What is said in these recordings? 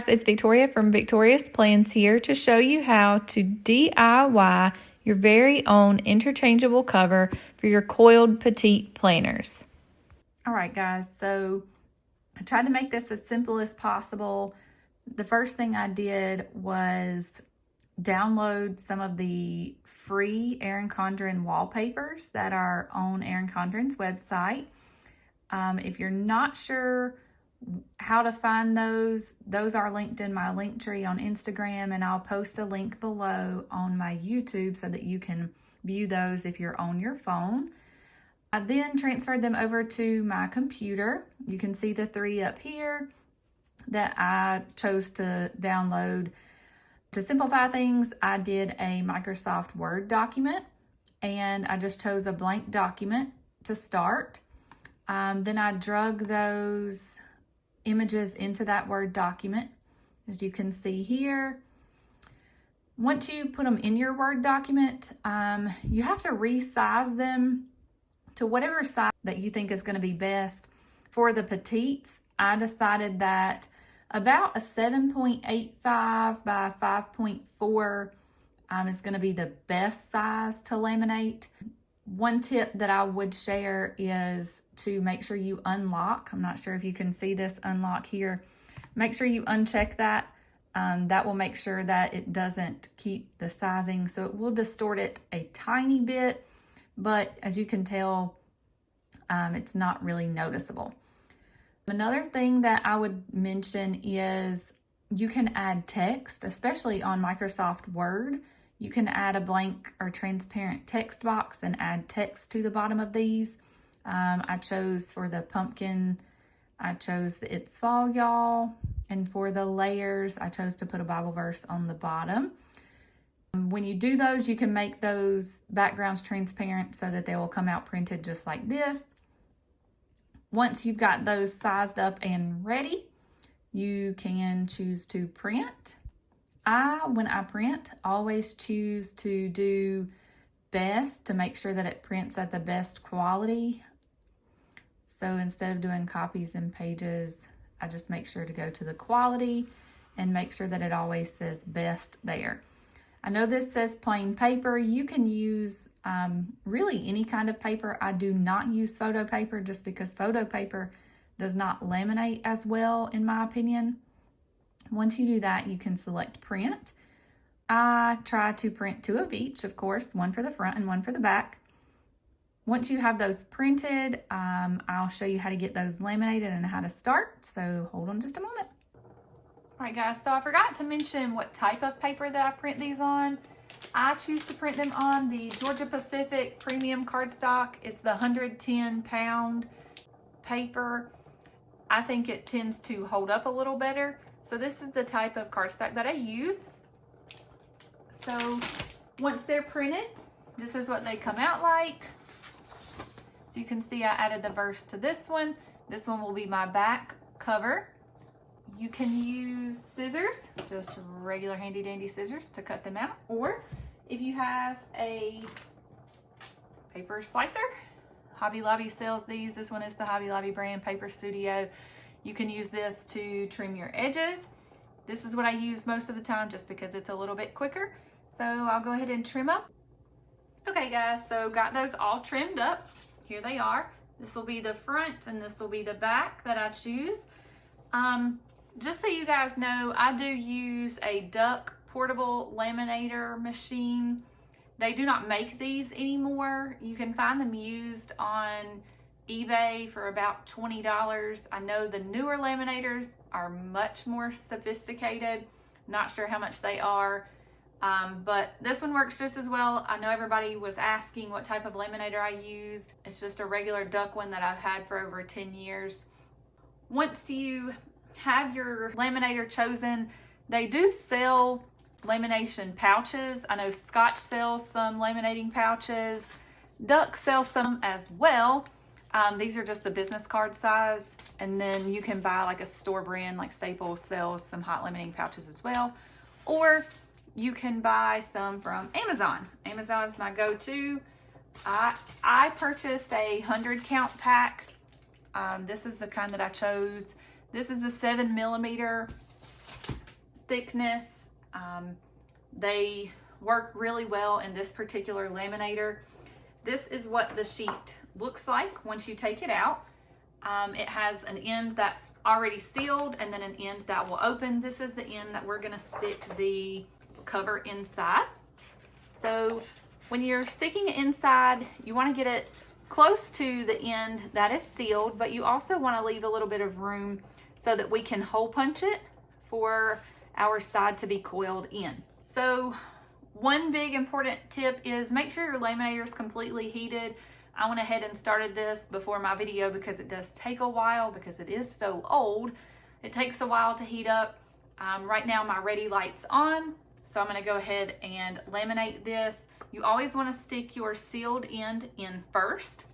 guys, it's Victoria from Victoria's Plans here to show you how to DIY your very own interchangeable cover for your coiled petite planners. All right guys, so I tried to make this as simple as possible. The first thing I did was download some of the free Erin Condren wallpapers that are on Erin Condren's website. If you're not sure how to find those are linked in my link tree on Instagram, and I'll post a link below on my YouTube so that you can view those if you're on your phone. I then transferred them over to my computer. You can see the 3 up here that I chose to download. To simplify things, I did a Microsoft Word document, and I just chose a blank document to start. Then I drug those images into that Word document, as you can see here. Once you put them in your Word document, you have to resize them to whatever size that you think is going to be best. For the petites, I decided that about a 7.85 by 5.4 is going to be the best size to laminate. One tip that I would share is to make sure you unlock. I'm not sure if you can see this unlock here. Make sure you uncheck that. That will make sure that it doesn't keep the sizing. So it will distort it a tiny bit, but as you can tell, it's not really noticeable. Another thing that I would mention is you can add text, especially on Microsoft Word. You can add a blank or transparent text box and add text to the bottom of these. I chose for the pumpkin, I chose the It's Fall Y'all. And for the layers, I chose to put a Bible verse on the bottom. When you do those, you can make those backgrounds transparent so that they will come out printed just like this. Once you've got those sized up and ready, you can choose to print. When I print, always choose to do best to make sure that it prints at the best quality. So instead of doing copies and pages, I just make sure to go to the quality and make sure that it always says best there. I know this says plain paper. You can use really any kind of paper. I do not use photo paper just because photo paper does not laminate as well, in my opinion. Once you do that, you can select print. I try to print 2 of each, of course, one for the front and one for the back. Once you have those printed, I'll show you how to get those laminated and how to start. So hold on just a moment. All right, guys, so I forgot to mention what type of paper that I print these on. I choose to print them on the Georgia Pacific Premium Cardstock. It's the 110-pound paper. I think it tends to hold up a little better. So this is the type of cardstock that I use. So once they're printed, this is what they come out like. As you can see, I added the verse to this one. This one will be my back cover. You can use scissors, just regular handy dandy scissors to cut them out. Or if you have a paper slicer, Hobby Lobby sells these. This one is the Hobby Lobby brand Paper Studio. You can use this to trim your edges. This is what I use most of the time just because it's a little bit quicker. So I'll go ahead and trim up. Okay guys, so got those all trimmed up. Here they are. This will be the front and this will be the back that I choose. Just so you guys know, I do use a Duck portable laminator machine. They do not make these anymore. You can find them used on eBay for about $20. I know the newer laminators are much more sophisticated. Not sure how much they are, but this one works just as well. I know everybody was asking what type of laminator I used. It's just a regular Duck one that I've had for over 10 years. Once you have your laminator chosen, they do sell lamination pouches. I know Scotch sells some laminating pouches. Duck sells some as well. These are just the business card size, and then you can buy like a store brand, like Staples sells some hot laminating pouches as well, or you can buy some from Amazon. Amazon is my go-to. I purchased a 100 count pack. This is the kind that I chose. This is a 7mm thickness. They work really well in this particular laminator. This is what the sheet looks like once you take it out. It has an end that's already sealed and then an end that will open. This is the end that we're gonna stick the cover inside. So when you're sticking it inside, you wanna get it close to the end that is sealed, but you also wanna leave a little bit of room so that we can hole punch it for our side to be coiled in. So one big important tip is make sure your laminator is completely heated. I went ahead and started this before my video because it does take a while because it is so old. It takes a while to heat up. Right now my ready light's on, so I'm gonna go ahead and laminate this. You always wanna stick your sealed end in first.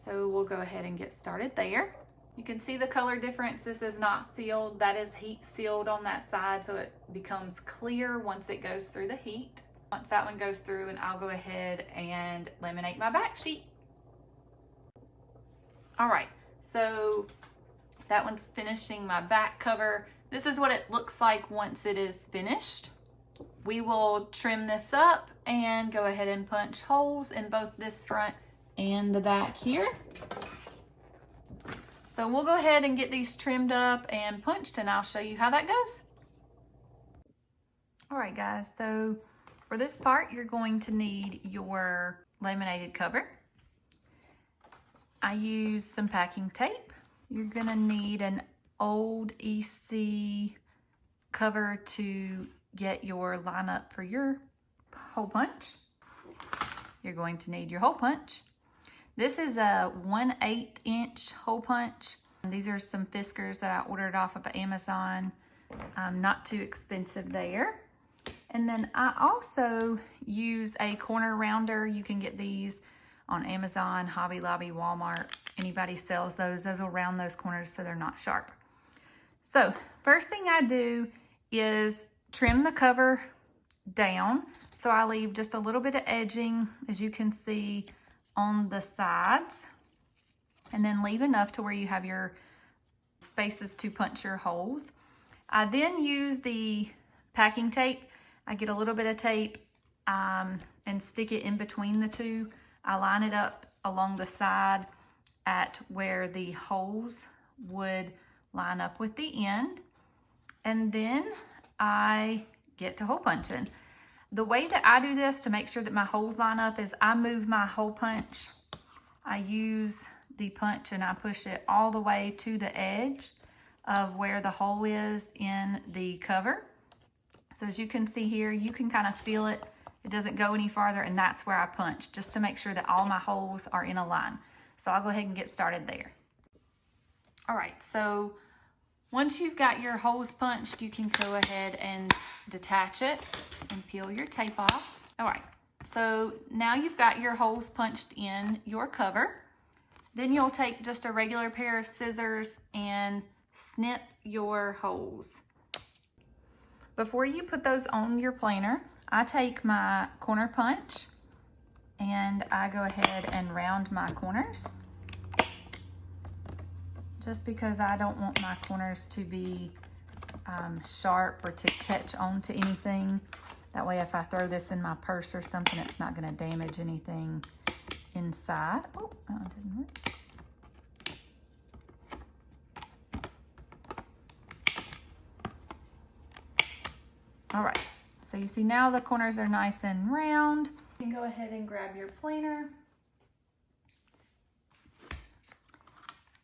So we'll go ahead and get started there. You can see the color difference. This is not sealed. That is heat sealed on that side, so it becomes clear once it goes through the heat. Once that one goes through, and I'll go ahead and laminate my back sheet. All right, so that one's finishing my back cover. This is what it looks like once it is finished. We will trim this up and go ahead and punch holes in both this front and the back here. So we'll go ahead and get these trimmed up and punched, and I'll show you how that goes. All right, guys, so for this part, you're going to need your laminated cover. I used some packing tape. You're gonna need an old EC cover to get your line up for your hole punch. You're going to need your hole punch. This is a 1/8 inch hole punch. These are some Fiskars that I ordered off of Amazon. Not too expensive there. And then I also use a corner rounder. You can get these on Amazon, Hobby Lobby, Walmart. Anybody sells those. Those will round those corners so they're not sharp. So first thing I do is trim the cover down. So I leave just a little bit of edging, as you can see, on the sides. And then leave enough to where you have your spaces to punch your holes. I then use the packing tape. I get a little bit of tape and stick it in between the two. I line it up along the side at where the holes would line up with the end. And then I get to hole punching. The way that I do this to make sure that my holes line up is I move my hole punch. I use the punch and I push it all the way to the edge of where the hole is in the cover. So as you can see here, you can kind of feel it. It doesn't go any farther, and that's where I punch, just to make sure that all my holes are in a line. So I'll go ahead and get started there. All right, so once you've got your holes punched, you can go ahead and detach it and peel your tape off. All right, so now you've got your holes punched in your cover. Then you'll take just a regular pair of scissors and snip your holes. Before you put those on your planer, I take my corner punch and I go ahead and round my corners. Just because I don't want my corners to be sharp or to catch onto anything. That way if I throw this in my purse or something, it's not gonna damage anything inside. Oh, that didn't work. All right, so you see now the corners are nice and round. You can go ahead and grab your planer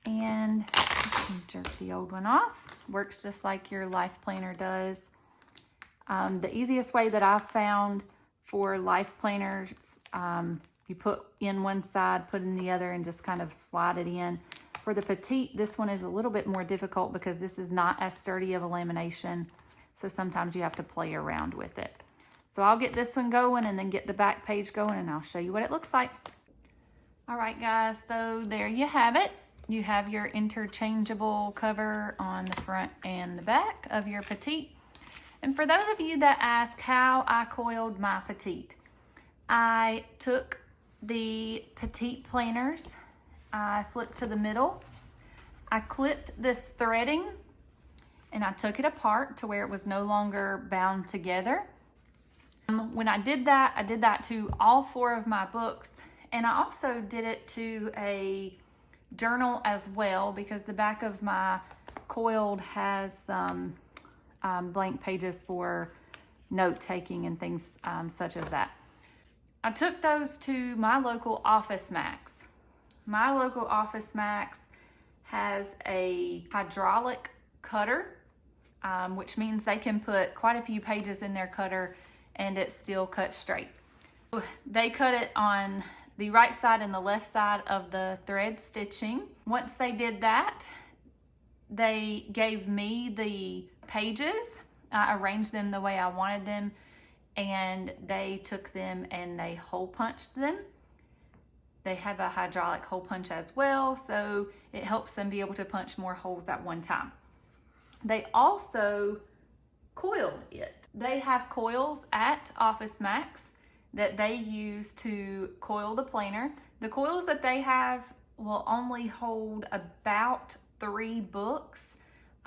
and jerk the old one off. Works just like your life planner does. The easiest way that I've found for life planners, you put in one side, put in the other, and just kind of slide it in. For the petite, this one is a little bit more difficult because this is not as sturdy of a lamination. So sometimes you have to play around with it. So I'll get this one going and then get the back page going, and I'll show you what it looks like. All right, guys, so there you have it. You have your interchangeable cover on the front and the back of your petite. And for those of you that ask how I coiled my petite, I took the Petite Planners, I flipped to the middle, I clipped this threading, and I took it apart to where it was no longer bound together. When I did that to all 4 of my books, and I also did it to a journal as well, because the back of my coiled has some blank pages for note taking and things such as that. I took those to my local Office Max. My local Office Max has a hydraulic cutter, which means they can put quite a few pages in their cutter and it still cuts straight. They cut it on the right side and the left side of the thread stitching. Once they did that, they gave me the pages. I arranged them the way I wanted them, and they took them and they hole punched them. They have a hydraulic hole punch as well, so it helps them be able to punch more holes at one time. They also coiled it. They have coils at Office Max that they use to coil the planner. The coils that they have will only hold about 3 books,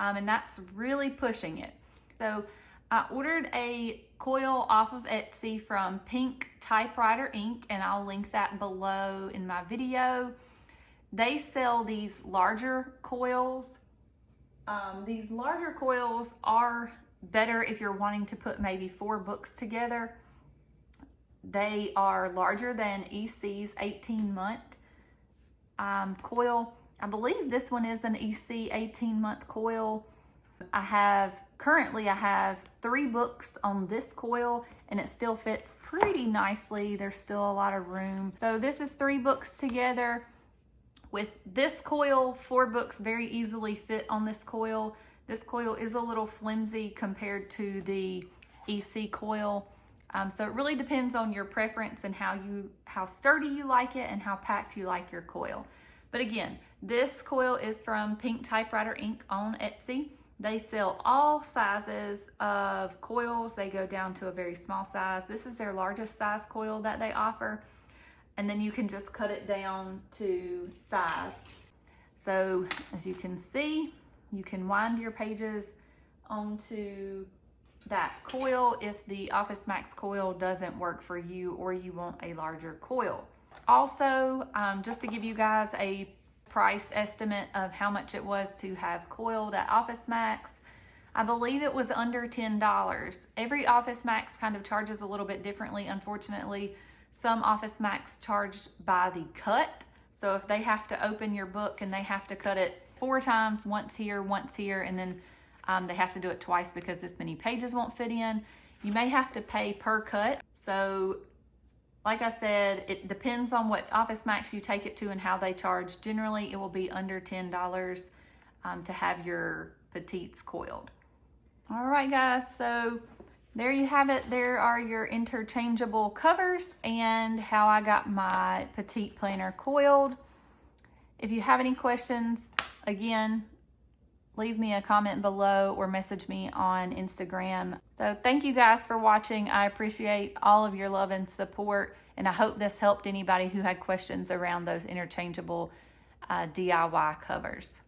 and that's really pushing it. So I ordered a coil off of Etsy from MyPinkTypewriterInk, and I'll link that below in my video. They sell these larger coils. These larger coils are better if you're wanting to put maybe 4 books together. They are larger than EC's 18-month coil. I believe this one is an EC 18-month coil. Currently I have 3 books on this coil, and it still fits pretty nicely. There's still a lot of room. So this is 3 books together. With this coil, 4 books very easily fit on this coil. This coil is a little flimsy compared to the EC coil. So it really depends on your preference and how sturdy you like it and how packed you like your coil. But again, this coil is from MyPinkTypewriterInk on Etsy. They sell all sizes of coils. They go down to a very small size. This is their largest size coil that they offer. And then you can just cut it down to size. So as you can see, you can wind your pages onto that coil if the Office Max coil doesn't work for you or you want a larger coil. Also, just to give you guys a price estimate of how much it was to have coiled at Office Max, I believe it was under $10. Every Office Max kind of charges a little bit differently, unfortunately. Some Office Max charge by the cut. So if they have to open your book and they have to cut it 4 times, once here, and then they have to do it twice because this many pages won't fit in, you may have to pay per cut. So like I said, it depends on what Office Max you take it to and how they charge. Generally, it will be under $10 to have your petites coiled. All right, guys, so there you have it. There are your interchangeable covers and how I got my petite planner coiled. If you have any questions, again, leave me a comment below or message me on Instagram. So thank you guys for watching. I appreciate all of your love and support, and I hope this helped anybody who had questions around those interchangeable DIY covers.